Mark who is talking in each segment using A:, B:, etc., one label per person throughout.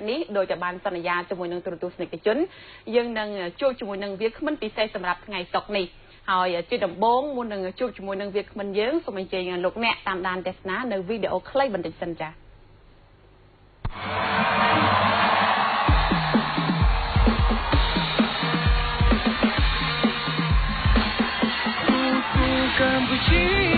A: នេះដោយតែបានសន្យាជាមួយនឹងទូរទស្សនិកជនយើងនឹងជួបជាមួយនឹងវាគ្មិនពិសេសសម្រាប់ថ្ងៃសុក្រនេះហើយជាដំបូងមុននឹងជួបជាមួយនឹងវាគ្មិនយើងសូមអញ្ជើញលោកអ្នកតាមដានទស្សនានៅវីដេអូខ្លីបន្តិចសិនចា៎កម្ពុជា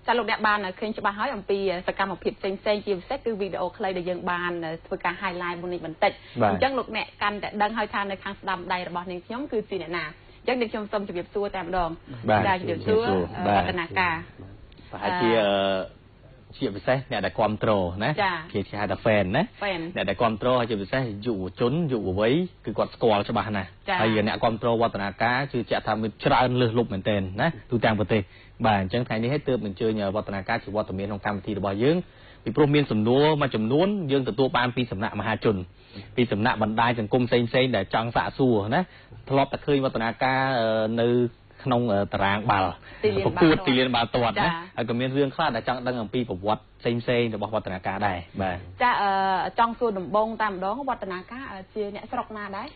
A: ចាលោកអ្នកបានឃើញច្បាស់ហើយអំពីសកម្មភាពផ្សេងៗជាពិសេសគឺវីដេអូខ្លីដែលយើងបានធ្វើការ highlight មុននេះបន្តិចអញ្ចឹងលោកអ្នកកាន់តែដឹងហើយថានៅខាងស្ដាំដៃរបស់នាងខ្ញុំគឺជាអ្នកណាអញ្ចឹងនាងខ្ញុំសូមជម្រាបសួរតែម្ដងបាទជម្រាបសួរវឌ្ឍនាការប្រហែលជាពិសេសអ្នកដែលគ្រប់គ្រងណាគេហៅថា fan ណាអ្នកដែលគ្រប់គ្រងហើយជាពិសេសយុវជនយុវវ័យគឺគាត់ស្គាល់ច្បាស់ណាស់ហើយអ្នកគ្រប់គ្រងវឌ្ឍនាការជឿជាក់ថាមានច្រើនលើសលប់មែនទែនណាទូទាំងប្រទេសបាទអញ្ចឹងថ្ងៃនេះឲ្យទើបអញ្ជើញវឌ្ឍនាការជាវត្តមានក្នុងកម្មវិធីរបស់យើងពីព្រោះមានសំណួរមួយចំនួនយើងទទួលបានពីសំណាក់មហាជនពីសំណាក់បណ្ដាញសង្គមផ្សេងៗដែលចង់សាកសួរណាធ្លាប់តែឃើញវឌ្ឍនាការនៅក្នុងតារាងបាល់ប្រកួតទីលានបាល់ទាត់ណាហើយក៏មានរឿងខ្លះដែលចង់ដឹងអំពីប្រវត្តិផ្សេងៗរបស់វឌ្ឍនាការដែរបាទចាចង់សួរដំបូងតែម្ដងវឌ្ឍនាការជាអ្នកស្រុកណាដែរ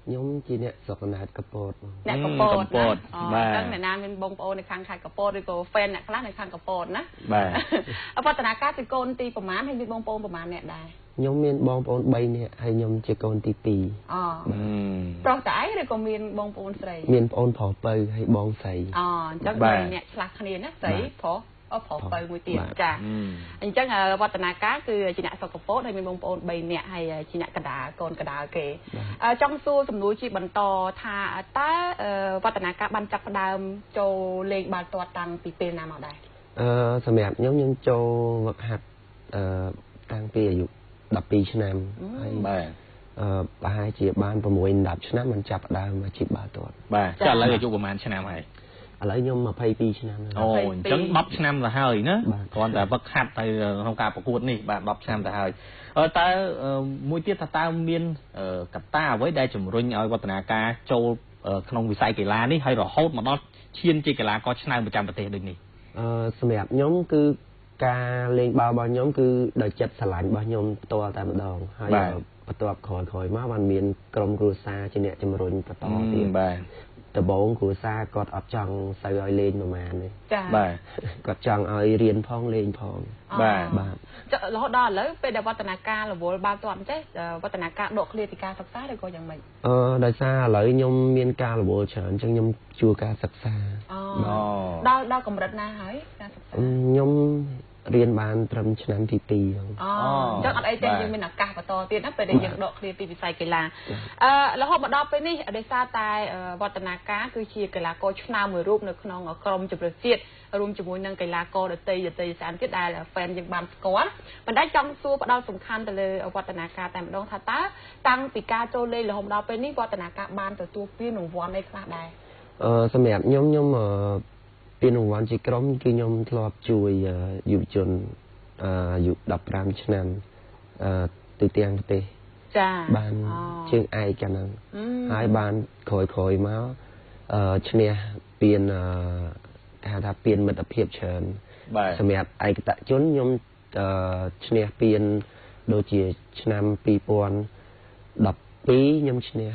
A: ខ្ញុំជាអ្នកស្រុកកណ្ដាលកពតអ្នកកពតបាទអញ្ចឹងអ្នកណាមានបងប្អូននៅខាងខេត្តកពតឬក៏ fan អ្នកខ្លះនៅខាងកពតណាបាទវឌ្ឍនាការជាកូនទីប្រមាណហើយមានបងប្អូនប្រមាណអ្នកដែរខ្ញុំមានបងប្អូន3នាក់ហើយខ្ញុំជាកូនទី2អូប្រុសតែឯងឬក៏មានបងប្អូនស្រីមានប្អូនប្រុសពៅហើយបងស្រីអូអញ្ចឹងអ្នកឆ្លាស់គ្នាណាស្រីប្រុសប្រុសពៅមួយទៀតចាអញ្ចឹងវឌ្ឍនាការគឺជាអ្នកសុខពតហើយមានបងប្អូន3នាក់ហើយជាអ្នកកណ្ដាលកូនកណ្ដាលគេចង់សួរសំណួរជាបន្តថាតើវឌ្ឍនាការបានចាប់ផ្ដើមចូលលេងបាល់ទាត់តាំងពីពេលណាមកដែរសម្រាប់ខ្ញុំចូលវឹកហាត់តាំងពីអាយុ12ឆ្នាំហើយបាទប្រហែលជាបាន6 10ឆ្នាំមិនចាប់ដើមអាជីពបាល់ទាត់បាទចាឥឡូវអាយុប្រហែលឆ្នាំហើយឥឡូវខ្ញុំ22ឆ្នាំអូអញ្ចឹង10ឆ្នាំទៅហើយណាគ្រាន់តែវឹកហាត់ទៅក្នុងការប្រកួតនេះបាទ10ឆ្នាំទៅហើយតើមួយទៀតថាតើមានកត្តាអ្វីដែលជំរុញឲ្យវឌ្ឍនាការចូលក្នុងវិស័យកីឡានេះហើយរហូតមកដល់ឈានជាកីឡាករឆ្នើមប្រចាំប្រទេសដូចនេះសម្រាប់ខ្ញុំគឺការលេងបាល់របស់ខ្ញុំគឺដោយចិត្តស្រឡាញ់របស់ខ្ញុំផ្ទាល់តែម្ដងហើយបន្ទាប់ក្រោយមកបានមានក្រុមគ្រួសារជាអ្នកជំរុញបន្តទៀតបាទដំបូងគ្រួសារគាត់អត់ចង់សូវឲ្យលេងប្រហែលទេចាបាទគាត់ចង់ឲ្យរៀនផងលេងផងបាទរហូតដល់ឥឡូវពេលដែលវឌ្ឍនាការរវល់បាល់ទាត់អញ្ចេះវឌ្ឍនាការដកឃ្លាពីការសិក្សាឬក៏យ៉ាងម៉េចដោយសារឥឡូវខ្ញុំមានការរវល់ច្រើនអញ្ចឹងខ្ញុំជួការសិក្សាដល់កម្រិតណាហើយការសិក្សាខ្ញុំរៀនបានត្រឹមឆ្នាំទី2ហ្នឹងអញ្ចឹងអត់អីទេយើងមានឱកាសបន្តទៀតណាពេលដែលយើងដកឃ្លាពីវិស័យកីឡារហូតមកដល់ពេលនេះដោយសារតែវឌ្ឍនាការគឺជាកីឡាករឆ្នើមមួយរូបនៅក្នុងក្រុមជម្រើសជាតិរួមជាមួយនឹងកីឡាករដទៃស្អាតទៀតដែល fan យើងបានស្គាល់បណ្ដាចង់សួរផ្ដោតសំខាន់ទៅលើវឌ្ឍនាការតែម្ដងថាតើតាំងពីការចូលលេងរហូតដល់ពេលនេះវឌ្ឍនាការបានទទួលពានរង្វាន់អីខ្លះដែរសម្រាប់ខ្ញុំពានរង្វាន់ជាក្រុមគឺខ្ញុំធ្លាប់ជួយយុវជនអាយុ15ឆ្នាំទូទាំងប្រទេស
B: បានជើងឯកហ្នឹងហើយបានក្រោយមកឈ្នះពានគេហៅថាពានមិត្តភាពច្រើនសម្រាប់ឯកតជនខ្ញុំឈ្នះពានដូចជាឆ្នាំ2012ខ្ញុំឈ្នះ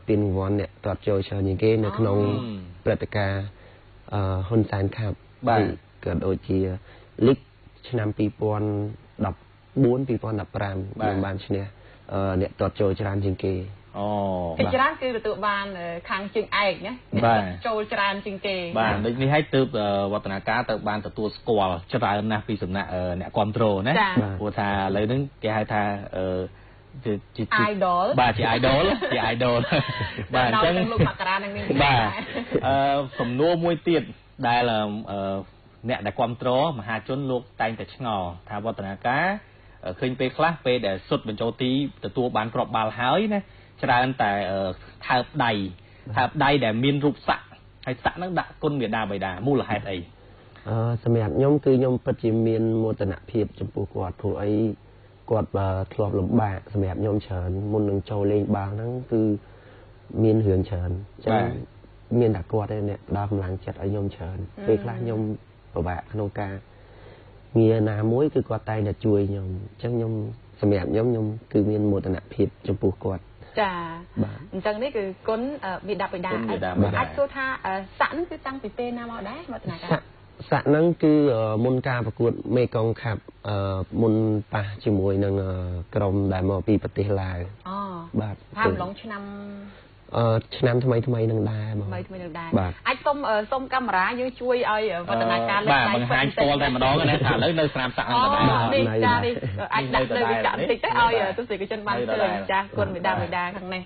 B: ពានរង្វាន់អ្នកទាត់ចូលច្រើនជាងគេនៅក្នុងព្រឹត្តិការណ៍ហ៊ុនសែនខាប់ក៏ដូចជាលីកឆ្នាំ2014 2015ខ្ញុំបានឈ្នះអ្នកទាត់ចូលច្រើនជាងគេ
A: អូច្រើនគឺទទួលបានខាងជើងឯកណាចូលច្រើនជាងគេ
C: បាទដូចនេះឲ្យទើបវឌ្ឍនាការទៅបានទទួលស្គាល់ច្រើនណាស់ពីសំណាក់អ្នកគ្រប់គ្រងណាព្រោះថាឥឡូវហ្នឹងគេហៅថាជា
A: idol
C: បាទជា idol ជា idol
A: បាទអញ្ចឹងលោកមករានឹងមាន
C: បាទសំណួរមួយទៀតដែលអ្នកដែលគ្រប់គ្រងមហាជនលោកតែងតែឆ្ងល់ថាវឌ្ឍនាការឃើញពេលខ្លះពេលដែលសុទ្ធបញ្ចូលទីទទួលបានគ្រាប់បាល់ហើយណាច្រើនតែថើបដៃដែលមានរូបស័ក្តិហើយស័ក្តិហ្នឹងដាក់គុណមេដាបៃតាមូលហេតុអី
B: សម្រាប់ខ្ញុំគឺខ្ញុំពិតជាមានមោទនភាពចំពោះគាត់ព្រោះអីគាត់ធ្លាប់លំបាកសម្រាប់ខ្ញុំច្រើនមុននឹងចូលលេងបាល់ហ្នឹងគឺមានរឿងច្រើនអញ្ចឹងមានតែគាត់ទេអ្នកផ្ដល់កម្លាំងចិត្តឲ្យខ្ញុំច្រើនពេលខ្លះខ្ញុំពិបាកក្នុងការងារណាមួយគឺគាត់តែងតែជួយខ្ញុំអញ្ចឹងខ្ញុំសម្រាប់ខ្ញុំគឺមានមោទនភាពចំពោះគាត់
A: ចាអញ្ចឹងនេះគឺគុណមេដាបៃតាអាចសួរថាស័ក្តិហ្នឹងគឺតាំងពីពេលណាមកដែរវឌ្ឍនាការ
B: ស័ក្តិហ្នឹងគឺមុនការប្រកួតមេកុងខាប់មុនប៉ះជាមួយនឹងក្រុមដែលមកពីប្រទេសឡាវ
A: បាទថាម្លង
B: ឆ្នាំថ្មីនឹងដែរ
A: មកថ្មីនឹងដែរអាចសុំកាមេរ៉ាយើងជួយឲ្យវឌ្ឍនាការ
C: លើកដៃបង្ហាញផ្ទាល់តែម្ដងណាថាឥឡូវនៅស្នាមសាក់ហ្នឹង
A: នេះចានេះអាចដាក់លើវិចារបន្តិចទៅឲ្យទស្សនិកជនបានឃើញចាស់គុណមេដាបៃតាខាងនេះ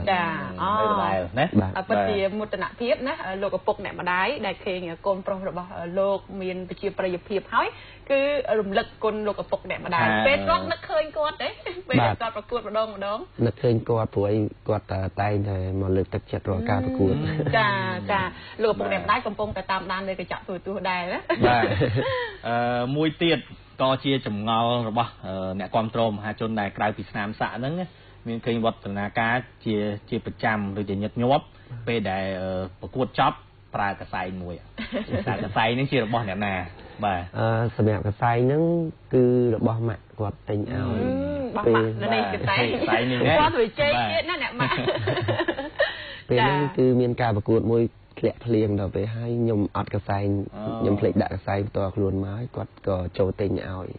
A: ចាអូពិតជាមោទនភាពណាលោកឪពុកអ្នកម្ដាយដែលឃើញកូនប្រុសរបស់លោកមានប្រជាប្រិយភាពហើយគឺរំលឹកគុណលោកឪពុកអ្នកម្ដាយពេលគាត់នឹកឃើញគាត់ទេពេលគាត់ប្រកួតម្ដង
B: នឹកឃើញគាត់ព្រោះអីគាត់តែងតែមកលើកទឹកចិត្តរាល់ការប្រកួត
A: ចាលោកឪពុកអ្នកម្ដាយកំពុងតែតាមដានលើកញ្ចក់ទូរទស្សន៍ដែរណា
C: បាទមួយទៀតក៏ជាចម្ងល់របស់អ្នកគ្រប់គ្រងមហាជនដែលក្រៅពីស្នាមសាក់ហ្នឹងមានឃើញវឌ្ឍនាការជាប្រចាំឬជាញឹកញាប់ពេលដែលប្រកួតចប់ប្រើកសែងមួយតែកសែងហ្នឹងជារបស់អ្នកណាបាទ
B: សម្រាប់កសែងហ្នឹងគឺរបស់ម៉ាក់គាត់ទិញឲ្យ
A: ពេលនេះកសែងនេះគាត់ទៅជែកទៀតណាអ្នកម៉ាក់
B: ពេលហ្នឹងគឺមានការប្រកួតមួយធ្លាក់ភ្លៀងដល់ពេលហើយខ្ញុំអត់កសែងខ្ញុំភ្លេចដាក់កសែងផ្ទាល់ខ្លួនមកហើយគាត់ក៏ចូលទិញឲ្យ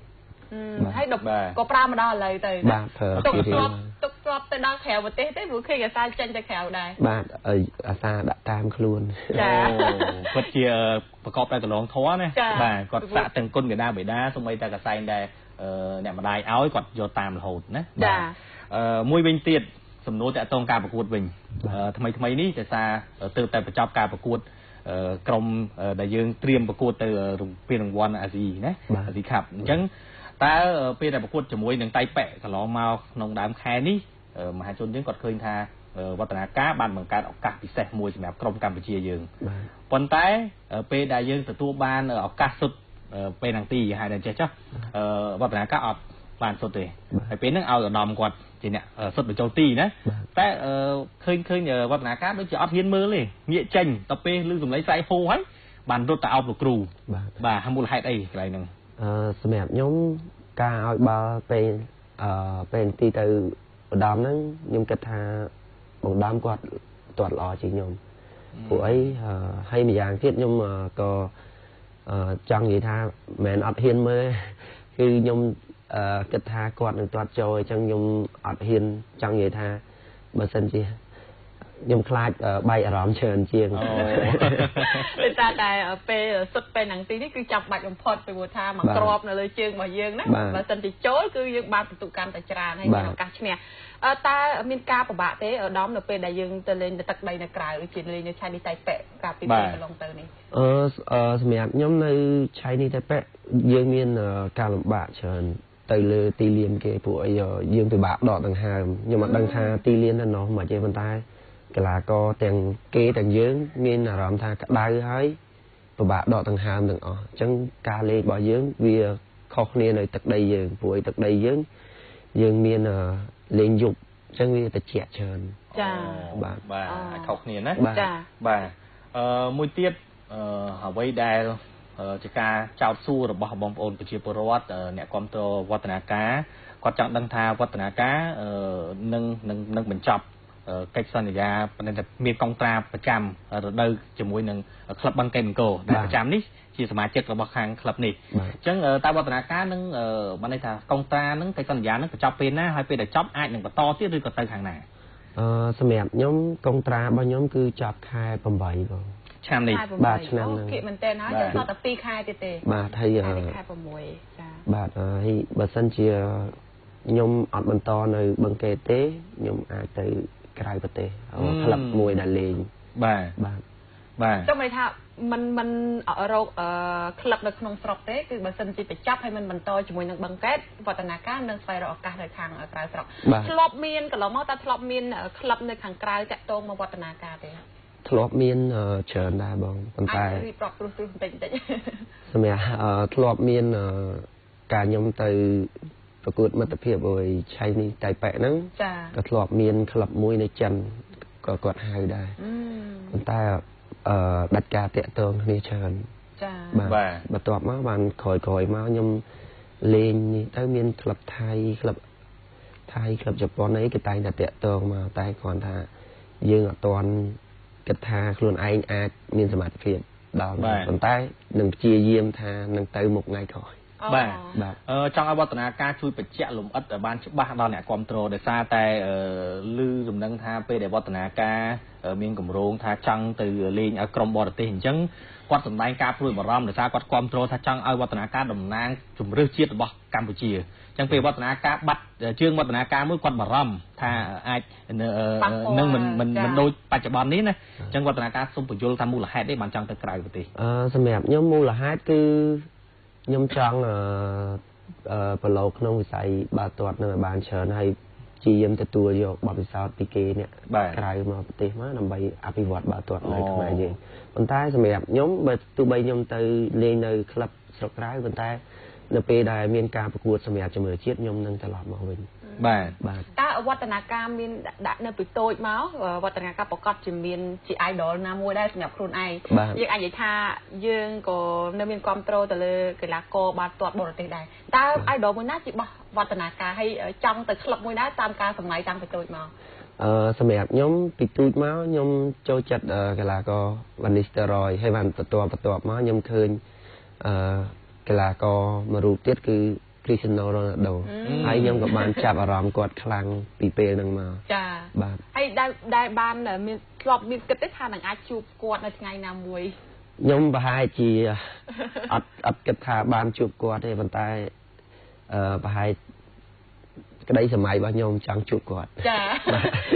A: ហើយក៏ប្រើមកដល់ឥឡូវទៅ
B: បាទប្រើ
A: ទុកស្រាប់ទៅដល់ក្រៅប្រទេសទេព្រោះឃើញអាសាចេញទៅក្រៅដែរ
B: បាទអាសាដាក់តាមខ្លួន
C: ចាគាត់ជាប្រកបដោយកន្លងធម៌ណាបាទគាត់សាក់ទាំងគុណមេដាបៃតាសូម្បីតែកសែងដែលអ្នកម្ដាយឲ្យគាត់យកតាមរហូតណា
A: ចា
C: មួយវិញទៀតសំណួរតាក់ទងការប្រកួតវិញថ្មីនេះតែសារទើបតែបញ្ចប់ការប្រកួតក្រុមដែលយើងត្រៀមប្រកួតទៅពានរង្វាន់អាស៊ីណាអាស៊ីខាប់អញ្ចឹងតើពេលដែលប្រកួតជាមួយនឹងតៃប៉ែកន្លងមកក្នុងដើមខែនេះមហាជនយើងគាត់ឃើញថាវឌ្ឍនាការបានបង្កើតឱកាសពិសេសមួយសម្រាប់ក្រុមកម្ពុជាយើងប៉ុន្តែពេលដែលយើងទទួលបានឱកាសសុទ្ធពេលហ្នឹងទីហៅតែចេះចុះវឌ្ឍនាការអត់បានសុទ្ធទេហើយពេលហ្នឹងឲ្យឧត្តមគាត់ជាអ្នកសុទ្ធបញ្ចូលទីណាតែឃើញវឌ្ឍនាការដូចជាអត់ហ៊ានមើលទេងាកចេញទៅពេលឮសំឡេងស្រែកហូហើយបានរត់ទៅអោបលោកគ្រូបាទមូលហេតុអីកន្លែងហ្នឹង
B: សម្រាប់ខ្ញុំការឲ្យបាល់ពេលទីទៅឧត្តមហ្នឹងខ្ញុំគិតថាបងដំគាត់ទាត់ល្អជាងខ្ញុំព្រោះអីហើយម្យ៉ាងទៀតខ្ញុំក៏ចង់និយាយថាមិនអត់ហ៊ានមើលគឺខ្ញុំគិតថាគាត់នឹងទាត់ចូលអញ្ចឹងខ្ញុំអត់ហ៊ានចង់និយាយថាបើសិនជាខ្ញុំខ្លាចបែកអារម្មណ៍ច្រើនជាង
A: ពេលតែពេលសុទ្ធពេលហ្នឹងទីនេះគឺចាប់បាច់បំផុតពីព្រោះថាមកក្របនៅលើជើងរបស់យើងណាបើសិនជាចូលគឺយើងបានពិន្ទុកម្មតែច្រើនហើយមានឱកាសឈ្នះតើមានការពិបាកទេឧត្តមនៅពេលដែលយើងទៅលេងទឹកដីនៅក្រៅជាលេងនៅឆៃនីសតៃប៉ែកាលពីពេលកន្លងទៅនេះ
B: សម្រាប់ខ្ញុំនៅឆៃនីសតៃប៉ែយើងមានការលំបាកច្រើនទៅលើទីលានគេព្រោះអីយើងពិបាកដកដង្ហើមខ្ញុំអត់ដឹងថាទីលានទៅនោះមិនទេប៉ុន្តែកីឡាករទាំងគេទាំងយើងមានអារម្មណ៍ថាក្តៅហើយពិបាកដកដង្ហើមទាំងអស់អញ្ចឹងការលេងរបស់យើងវាខុសគ្នានៅទឹកដីយើងព្រោះទឹកដីយើងមាន លេងយប់អញ្ចឹងវាតិចច្រើន
A: ចា
C: បាទខុសគ្នាណា
A: ចា
C: បាទមួយទៀតអ្វីដែលជាការចោទសួររបស់បងប្អូនប្រជាពលរដ្ឋអ្នកគ្រប់គ្រងវឌ្ឍនាការគាត់ចង់ដឹងថាវឌ្ឍនាការនឹងបញ្ចប់កិច្ចសន្យាប៉ុន្តែមានកងត្រាប្រចាំរដូវជាមួយនឹងក្លឹបបឹងកេមង្គរដែលប្រចាំនេះជាសមាជិករបស់ខាងក្លឹបនេះអញ្ចឹងតើវឌ្ឍនាការនឹងបានន័យថាកងត្រានឹងកិច្ចសន្យានឹងបញ្ចប់ពេលណាហើយពេលដែលចប់អាចនឹងបន្តទៀតឬក៏ទៅខាងណា
B: សម្រាប់ខ្ញុំកងត្រារបស់ខ្ញុំគឺចប់ខែ8បង
C: ឆ្នាំនេះ
B: បាទឆ្នាំនេះ
A: គិតមែនតើហើយចង់តែ2ខែទៀតទេ
B: បាទហើយ
A: ខែ6ចា
B: បាទហើយបើសិនជាខ្ញុំអត់បន្តនៅបឹងកេទេខ្ញុំអាចទៅក្រៅប្រទេសក្លឹបមួយដែលលេង
C: បាទ
A: ចង់និយាយថាมันរកក្លឹបនៅក្នុងស្រុកទេគឺបើសិនជាបញ្ចប់ហើយมันបន្តជាមួយនឹងបឹងកេតវឌ្ឍនាការនឹងស្វែងរកឱកាសនៅខាងក្រៅស្រុកធ្លាប់មានកន្លងមកតើធ្លាប់មានក្លឹបនៅខាងក្រៅតាក់ទងមកវឌ្ឍនាការទេ
B: ធ្លាប់មានច្រើនដែរបងប៉ុន្តែ
A: រៀបរាប់ព្រោះបន្តិច
B: សម្រាប់ធ្លាប់មានការខ្ញុំទៅប្រកួតមិត្តភាពអុយឆៃនេះតៃប៉ែហ្នឹងក៏ធ្លាប់មានក្លឹបមួយនៅចិនក៏គាត់ហៅដែរប៉ុន្តែដាច់ការតាក់ទងគ្នាច្រើន
A: ចា
B: បាទបន្ទាប់មកបានក្រោយមកខ្ញុំលេងនេះទៅមានក្លឹបថៃក្លឹបជប៉ុនអីគេតែងតែតាក់ទងមកតែគ្រាន់ថាយើងអត់ទាន់គិតថាខ្លួនឯងអាចមានសមត្ថភាពដល់ប៉ុន្តែនឹងព្យាយាមថានឹងទៅមុខថ្ងៃក្រោយ
C: បាទចង់ឲ្យវឌ្ឍនាការជួយបញ្ជាក់លំអិតឲ្យបានច្បាស់ដល់អ្នកគ្រប់គ្រងដោយសារតែឮដំណឹងថាពេលដែលវឌ្ឍនាការមានគម្រោងថាចង់ទៅលេងឲ្យក្រុមបរទេសអញ្ចឹងគាត់សម្ដែងការព្រួយបារម្ភដោយសារគាត់គ្រប់គ្រងថាចង់ឲ្យវឌ្ឍនាការតំណាងជំរឿសជាតិរបស់កម្ពុជាអញ្ចឹងពេលវឌ្ឍនាការបាត់ជើងវឌ្ឍនាការមួយគាត់បារម្ភថាអាចនឹងមិនដូចបច្ចុប្បន្ននេះណាអញ្ចឹងវឌ្ឍនាការសូមបញ្យល់ថាមូលហេតុទេបានចង់ទៅក្រៅប្រទេស
B: សម្រាប់ខ្ញុំមូលហេតុគឺខ្ញុំចង់ប្រឡូកក្នុងវិស័យបាល់ទាត់នៅឲ្យបានច្រើនហើយជាយាមទទួលយកបទពិសោធន៍ពីគេអ្នកក្រៅមកប្រទេសមកដើម្បីអភិវឌ្ឍបាល់ទាត់នៅខ្មែរយើងប៉ុន្តែសម្រាប់ខ្ញុំបើទោះបីខ្ញុំទៅលេងនៅក្លឹបស្រុកក្រៅប៉ុន្តែនៅពេលដែលមានការប្រកួតសម្រាប់ជំរឿជាតិខ្ញុំនឹងត្រឡប់មកវិញ
C: បាទ
A: តើវឌ្ឍនាការមានដាក់នៅពីតូចមកវឌ្ឍនាការប្រកាសជាមានជា idol ណាមួយដែរសម្រាប់ខ្លួនឯងយើងអាចនិយាយថាយើងក៏នៅមានគ្រប់គ្រងទៅលើកីឡាករបាល់ទាត់បរទេសដែរតើ idol មួយណាជារបស់វឌ្ឍនាការហើយចង់ទៅក្លឹបមួយណាតាមការសម័យតាំងពីតូចមក
B: សម្រាប់ខ្ញុំពីទូចមកខ្ញុំចូលចិត្តកីឡាករវ៉ានីស្តេរ៉យហើយបានបន្ទាប់មកខ្ញុំឃើញកីឡាករមួយរូបទៀតគឺCristiano Ronaldo ហើយខ្ញុំក៏បានចាប់អារម្មណ៍គាត់ខ្លាំងពីពេលហ្នឹងមក
A: ចា
B: បាទ
A: ហើយដែលបានមានធ្លាប់មានគិតទេថានឹងអាចជួបគាត់នៅថ្ងៃណាមួយ
B: ខ្ញុំប្រហែលជាអត់គិតថាបានជួបគាត់ទេប៉ុន្តែប្រហែលក្តីសម័យរបស់ខ្ញុំចង់ជួបគាត់
A: ចា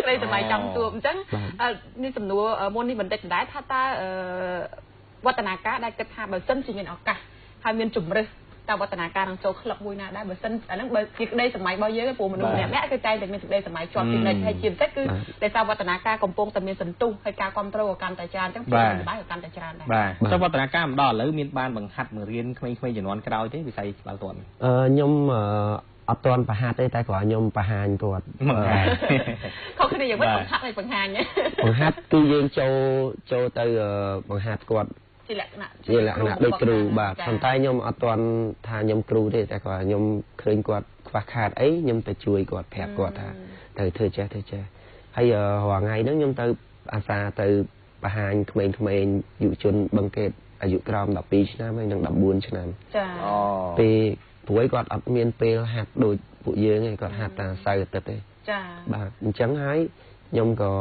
A: ក្តីសម័យចង់ជួបអញ្ចឹងនេះសំណួរមុននេះបន្តិចដែរថាតើវឌ្ឍនាការដែលគិតថាបើសិនជាមានឱកាសហើយមានជំរើសតើវឌ្ឍនាការនឹងចូលក្លឹបមួយណាដែរបើសិនអាហ្នឹងបើជាក្តីសម័យរបស់យើងព្រោះមនុស្សម្នាក់ៗគឺតែតែមានក្តីសម័យជាប់ពីនិច្ចហើយជាពិសេសគឺដោយសារវឌ្ឍនាការកំពុងតែមានសន្ទុះហើយការគ្រប់គ្រងក៏កាន់តែច្រើនអញ្ចឹងពេលនេះបាយក៏កាន់តែច្រើនដែរ
C: បាទតើវឌ្ឍនាការមកដល់ឥឡូវមានបានបង្ហាត់បង្រៀនក្មេងៗជំនាន់ក្រោយទេវិស័យបាល់ទាត់
B: ខ្ញុំអត់ទាន់បង្ហាត់ទេតែគ្រាន់ខ្ញុំបង្ហាញគាត់
A: ខុសគ្នាយ៉ាងម៉េចបង្ហាត់ហើយបង្ហាញ
B: គឺយើងចូលទៅបង្ហាត់គាត់
A: ជាលក្ខណៈ
B: ដូចគ្រូបាទប៉ុន្តែខ្ញុំអត់ទាន់ថាខ្ញុំគ្រូទេតែគាត់ខ្ញុំឃើញគាត់ខ្វះខាតអីខ្ញុំទៅជួយគាត់ប្រាប់គាត់ថាទៅធ្វើចេះហើយរាល់ថ្ងៃហ្នឹងខ្ញុំទៅអាសាទៅបង្ហាញក្មេងៗយុវជនបឹងកេតអាយុក្រោម12ឆ្នាំហើយនិង14ឆ្នាំ
A: ចា
B: ពេលព្រួយគាត់អត់មានពេលហាត់ដូចពួកយើងទេគាត់ហាត់តែសៅរ៍អាទិត្យទេ
A: ចា
B: បាទអញ្ចឹងហើយខ្ញុំក៏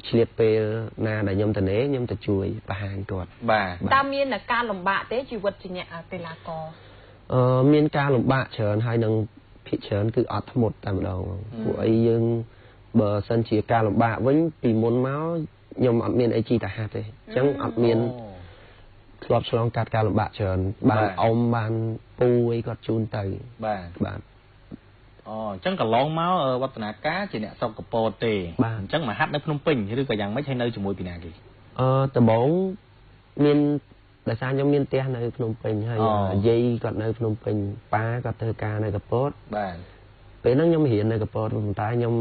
B: ឆ្លៀតពេលណាដែលខ្ញុំទៅខ្ញុំទៅជួយបង្ហាញគាត់
C: បាទ
A: តើមានការលំបាកទេជីវិតជាអ្នកកីឡាករ
B: មានការលំបាកច្រើនហើយនឹងភាគច្រើនគឺអត់ធ្មត់តែម្ដងពួកអីយើងបើសិនជាការលំបាកវិញពីមុនមកខ្ញុំអត់មានអីជីទៅហាត់ទេអញ្ចឹងអត់មានធ្លាប់ឆ្លងកាត់ការលំបាកច្រើនបានអ៊ំបានពូអីគាត់ជូនទៅ
C: បាទអញ្ចឹងកន្លងមកវឌ្ឍនាការជាអ្នកស្រុកកពតទេអញ្ចឹងមកហាត់នៅភ្នំពេញឬក៏យ៉ាងម៉េចហើយនៅជាមួយពីណាគេ
B: ដំបូងមានដោយសារខ្ញុំមានផ្ទះនៅភ្នំពេញហើយយាយគាត់នៅភ្នំពេញប៉ាគាត់ធ្វើការនៅកពត
C: បាទ
B: ព ពេលហ្នឹងខ្ញុំរៀននៅកពតប៉ុន្តែខ្ញុំ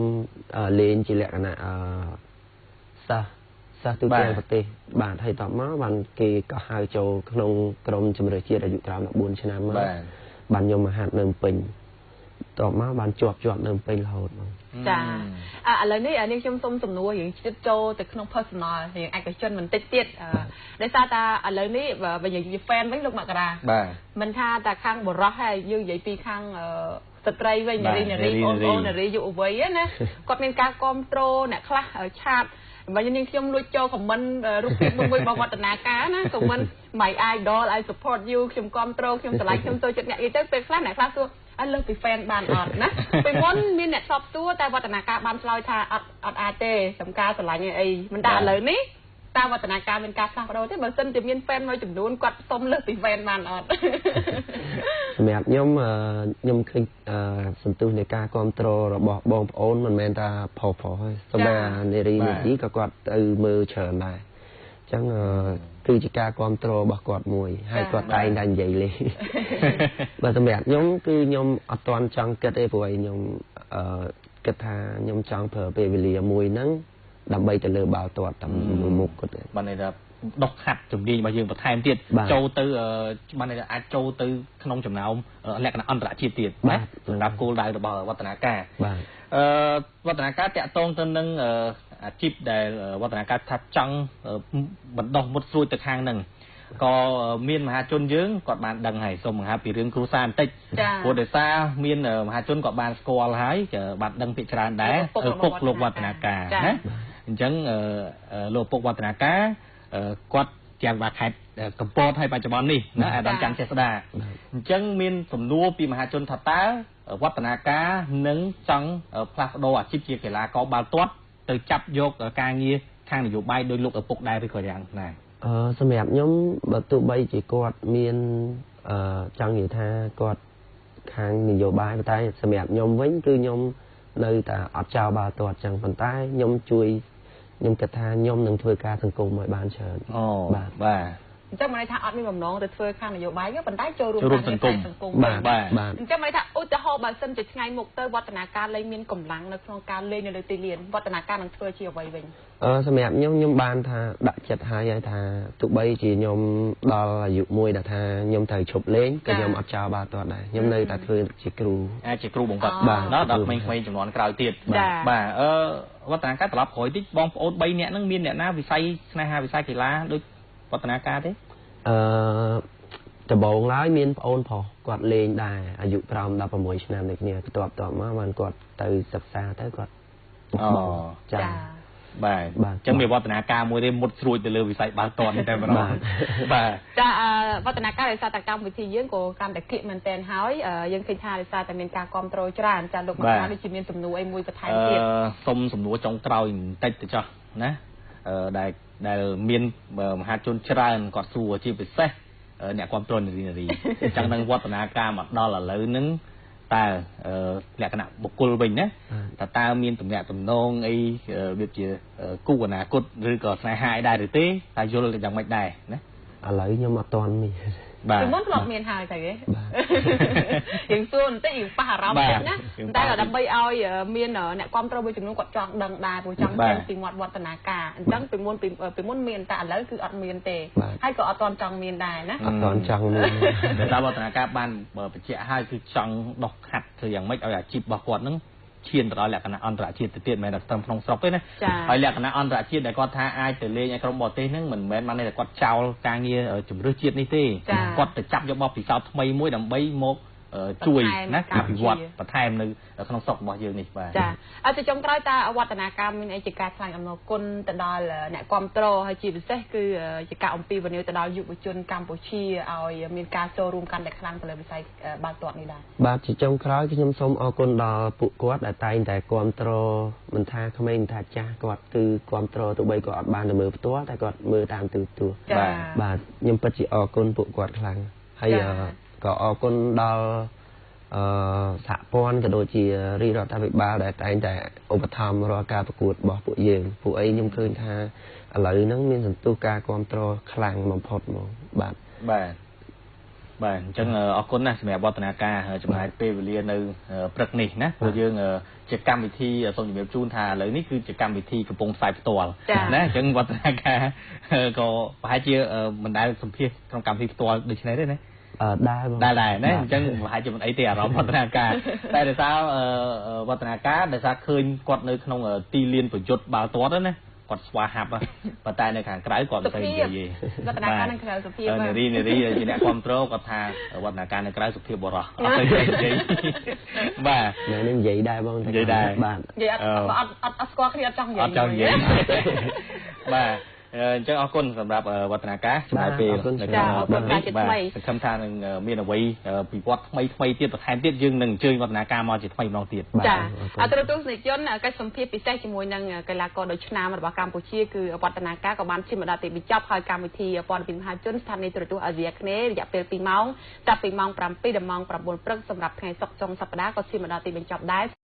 B: លេងជាលក្ខណៈសិស្សទូទាំងប្រទេសបាទហើយតបមកបានគេក៏ហៅចូលក្នុងក្រុមជម្រើសជាតិអាយុក្រោម14ឆ្នាំមកបានខ្ញុំមកហាត់នៅពេញតបមកបានជាប់នៅពេញរហូតមក
A: ចាឥឡូវនេះនាងខ្ញុំសុំសំណួររឿងចិត្តចូលទៅក្នុង personal រឿងឯកជនបន្តិចទៀតដោយសារតែឥឡូវនេះបើនិយាយ fan វិញលោកមករា
C: បាទ
A: មិនថាតែខាងបរោះហើយយើងនិយាយពីខាងស្ត្រីវិញនារីអូននារីយុវវ័យណាគាត់មានការគ្រប់គ្រងអ្នកខ្លះឆាតបើនាងខ្ញុំលួចចូលខមមិនរូបភាពមួយរបស់វឌ្ឍនាការណាខមមិន my idol I support you ខ្ញុំគ្រប់គ្រងខ្ញុំឆ្លៃខ្ញុំចូលចិត្តអ្នកនិយាយទៅពេលខ្លះអ្នកខ្លះសួរអើលើពី fan បានអត់ណាពេលមុនមានអ្នកសពសួរតែវឌ្ឍនាការបានឆ្លើយថាអត់អាចទេសំការឆ្លាញ់អីមិនដែរឥឡូវនេះតើវឌ្ឍនាការមានការផ្លាស់ប្ដូរទេបើសិនជាមាន fan មួយចំនួនគាត់សុំលើពី fan បានអត់
B: សម្រាប់ខ្ញុំឃើញសន្ទុះនៃការគ្រប់គ្រងរបស់បងប្អូនមិនមែនថាផុសហើយសម្រាប់នារីនេះក៏គាត់ទៅមើលច្រើនដែរអញ្ចឹងគឺជាការគ្រប់គ្រងរបស់គាត់មួយហើយគាត់តែងតែនិយាយលេងបើសម្រាប់ខ្ញុំគឺខ្ញុំអត់ទាន់ចង់គិតទេព្រោះខ្ញុំគិតថាខ្ញុំចង់ប្រើពេលវេលាមួយហ្នឹងដើម្បីទៅលើបាល់ទាត់តាមមុខគាត់
C: បានន័យថាដុសខាត់ជំនាញរបស់យើងបន្ថែមទៀតចូលទៅបានន័យថាអាចចូលទៅក្នុងចំណោមលក្ខណៈអន្តរជាតិទៀតណាសម្រាប់គោលដៅរបស់វឌ្ឍនាការ
B: បាទ
C: វឌ្ឍនាការតាក់ទងទៅនឹងអាជីពដែលវឌ្ឍនាការថាចង់បណ្ដោះមុតស្រួចទៅខាងហ្នឹងក៏មានមហាជនយើងគាត់បានដឹងហើយសូមបង្ហាញពីរឿងគ្រួសារបន្តិចព្រោះដោយសារមានមហាជនក៏បានស្គាល់ហើយបានដឹងពីច្រើនដែរពុកលោកវឌ្ឍនាការណាអញ្ចឹងលោកពុកវឌ្ឍនាការគាត់ជាបាខេត្តកំពតហើយបច្ចុប្បន្ននេះណាអាដាមច័ន្ទចេស្តាអញ្ចឹងមានសំណួរពីមហាជនថាតើវឌ្ឍនាការនឹងចង់ផ្លាស់ប្ដូរអាជីពជាកីឡាករបាល់ទាត់ទៅចាប់យកការងារខាងនយោបាយដោយលោកឪពុកដែរឬក៏យ៉ាងណា
B: សម្រាប់ខ្ញុំបើទោះបីជាគាត់មានចង់និយាយថាគាត់ខាងនយោបាយប៉ុន្តែសម្រាប់ខ្ញុំវិញគឺខ្ញុំនៅតែអត់ចោលបាល់ទាត់ចឹងប៉ុន្តែខ្ញុំគិតថាខ្ញុំនឹងធ្វើការសង្គមឲ្យបានច្រើន
C: បាទ
A: អញ្ចឹងមិនន័យថាអត់មានបំណងទៅធ្វើខាងនយោបាយទេប៉ុន្តែចូលរួមការងារសង្គម
C: បាទ
A: អញ្ចឹងមិនន័យថាឧទាហរណ៍បើសិនជាថ្ងៃមុខទៅវឌ្ឍនាការលែងមានកម្លាំងនៅក្នុងការលេងនៅលើទីលានវឌ្ឍនាការនឹងធ្វើជាអ្វីវិញ
B: សម្រាប់ខ្ញុំបានថាដាក់ចិត្តហើយថាទោះបីជាខ្ញុំដល់អាយុមួយដែលថាខ្ញុំត្រូវឈប់លេងក៏ខ្ញុំអត់ចោលបាល់ទាត់ដែរខ្ញុំនៅតែធ្វើជាគ្រូ
C: អាចជាគ្រូបង្វឹកដល់ក្មេងៗចំនួនក្រោយទៀតបាទវឌ្ឍនាការត្រឡប់ក្រោយតិចបងប្អូន3នាក់ហ្នឹងមានអ្នកណាវិស័យស្នេហាវិស័យកីឡាដូចវឌ្ឍនាការទេ
B: ដំបូងឡើយមានប្អូនប្រុសគាត់លេងដែរអាយុក្រោម16ឆ្នាំដូចគ្នាបន្ទាប់មកបានគាត់ទៅសិក្សាទៅគាត់
C: ចាបាទអញ្ចឹងមានវឌ្ឍនាការមួយទេមុតស្រួចទៅលើវិស័យបាល់ទាត់នេះតែម្ដង
A: បាទចាវឌ្ឍនាការដោយសារតែកម្មវិធីយើងក៏កាន់តែគៀកមែនតែនហើយយើងឃើញថាដោយសារតែមានការគ្រប់គ្រងច្រើនចាលោកមកថាដូចជាមានសំណួរអីមួយបន្ថែមទៀត
C: សុំសំណួរចុងក្រោយបន្តិចទៅចុះណាដែលមានមហាជនច្រើនគាត់សួរជាពិសេសអ្នកគ្រប់គ្រងនារីអញ្ចឹងនឹងវឌ្ឍនាការមកដល់ឥឡូវហ្នឹងតើលក្ខណៈបុគ្គលវិញណាតើមានទំនាក់ទំនងអីដូចជាគូអនាគតឬក៏ស្នេហាអីដែរឬទេតើយល់យ៉ាងម៉េចដែរណា
B: ឥឡូវខ្ញុំអត់ទាន់មាន
A: ពីមុនធ្លាប់មានហើយតែគេយើងសួរបន្តិចយើងប៉ះអារម្មណ៍តិចណាតែដើម្បីឲ្យមានអ្នកគ្រប់គ្រងមួយចំនួនគាត់ចង់ដឹងដែរព្រោះចង់ដឹងពីមាត់វឌ្ឍនាការអញ្ចឹងពីមុនមានតែឥឡូវគឺអត់មានទេហើយក៏អត់ទាន់ចង់មានដែរណា
B: អត់ទាន់ចង់មាន
C: តែវឌ្ឍនាការបានបញ្ជាក់ឲ្យគឺចង់ដោះខាត់ធ្វើយ៉ាងម៉េចឲ្យអាជីពរបស់គាត់ហ្នឹងឈានទៅដល់លក្ខណៈអន្តរជាតិទៅទៀតមិនមែនតែត្រឹមក្នុងស្រុកទេណាហើយលក្ខណៈអន្តរជាតិដែលគាត់ថាអាចទៅលេងឲ្យក្រុមបរទេសហ្នឹងមិនមែនបានតែគាត់ចោលការងារជំរឿសជាតិនេះទេគាត់ទៅចាប់យកបទពិសោធន៍ថ្មីមួយដើម្បីមកជួយណាអភិវឌ្ឍបន្ថែមនៅក្នុងស្រុករបស់យើងនេះ
A: បាទចាទៅចុងក្រោយតើវឌ្ឍនាការមានអីជាការថ្លែងអំណរគុណទៅដល់អ្នកគ្រប់គ្រងហើយជាពិសេសគឺជាការអំពាវនាវទៅដល់យុវជនកម្ពុជាឲ្យមានការចូលរួមកាន់តែខ្លាំងទៅលើវិស័យបាល់ទាត់នេះដែរ
B: បាទជាចុងក្រោយខ្ញុំសូមអរគុណដល់ពួកគាត់ដែលតែងតែគ្រប់គ្រងមិនថាក្មេងមិនថាចាស់គាត់គឺគ្រប់គ្រងទោះបីគាត់អត់បានទៅមើលផ្ទាល់តែគាត់មើលតាមទូរទស្សន៍បាទខ្ញុំពិតជាអរគុណពួកគាត់ខ្លាំងហើយក៏អរគុណដល់សហព័ន្ធក៏ដូចជារាជរដ្ឋាភិបាលដែលតែងតែឧបត្ថម្ភរាល់ការប្រកួតរបស់ពួកយើងពួកអីខ្ញុំឃើញថាឥឡូវហ្នឹងមានសន្ទុះការគ្រប់គ្រងខ្លាំងបំផុតហ្មងបាទ
C: បាទអញ្ចឹងអរគុណណាស់សម្រាប់វឌ្ឍនាការចំណាយពេលវេលានៅព្រឹកនេះណាព្រោះយើងជាកម្មវិធីសូមជម្រាបជូនថាឥឡូវនេះគឺជាកម្មវិធីកំពុងផ្សាយផ្ទាល់ណាអញ្ចឹងវឌ្ឍនាការក៏ប្រហែលជាមិនដែលសម្ភាសក្នុងកម្មវិធីផ្ទាល់ដូចនេះទេណាដែរណាអញ្ចឹងប្រហែលជាមិនអីទេអារម្មណ៍វឌ្ឍនាការតែដោយសារវឌ្ឍនាការដោយសារឃើញគាត់នៅក្នុងទីលានប្រយុទ្ធបាល់ទាត់ណាគាត់ស្វាហាប់ប៉ុន្តែនៅខាងក្រៅគាត់មិនទៅនិយាយ
A: វឌ្ឍនាការនៅក្រៅសុភាព
C: នារីជាអ្នកគ្រប់គ្រងគាត់ថាវឌ្ឍនាការនៅក្រៅសុភាពបរោះអត់ទៅនិយាយបាទ
B: នៅនេះនិយាយដែរបង
C: និយាយដែរ
A: បាទនិយាយអត់ស្គាល់គ្នាអត់ចង់និយាយ
C: បាទអញ្ចឹងអរគុណសម្រាប់វឌ្ឍនាការចំណាយពេល
A: នៅក្នុងបាទ
C: សង្ឃឹមថានឹងមានអ្វីពិវត្តថ្មីទៀតបន្ថែមទៀតយើងនឹងអញ្ជើញវឌ្ឍនាការមកជាថ្មីម្ដងទៀត
A: ចាអរទស្សនិកជនកិច្ចសម្ភាសពិសេសជាមួយនឹងកីឡាករដ៏ឆ្នើមរបស់កម្ពុជាគឺវឌ្ឍនាការក៏បានជិះមកដល់ទីបញ្ចប់ហើយកម្មវិធីព័ត៌មានមហាជនស្ថានីយទូរទស្សន៍អាស៊ីអាគ្នេយ៍រយៈពេល2ម៉ោងចាប់ពីម៉ោង7ដល់ម៉ោង9ព្រឹកសម្រាប់ថ្ងៃសុក្រចុងសប្តាហ៍ក៏ជិះមកដល់ទីបញ្ចប់ដែរ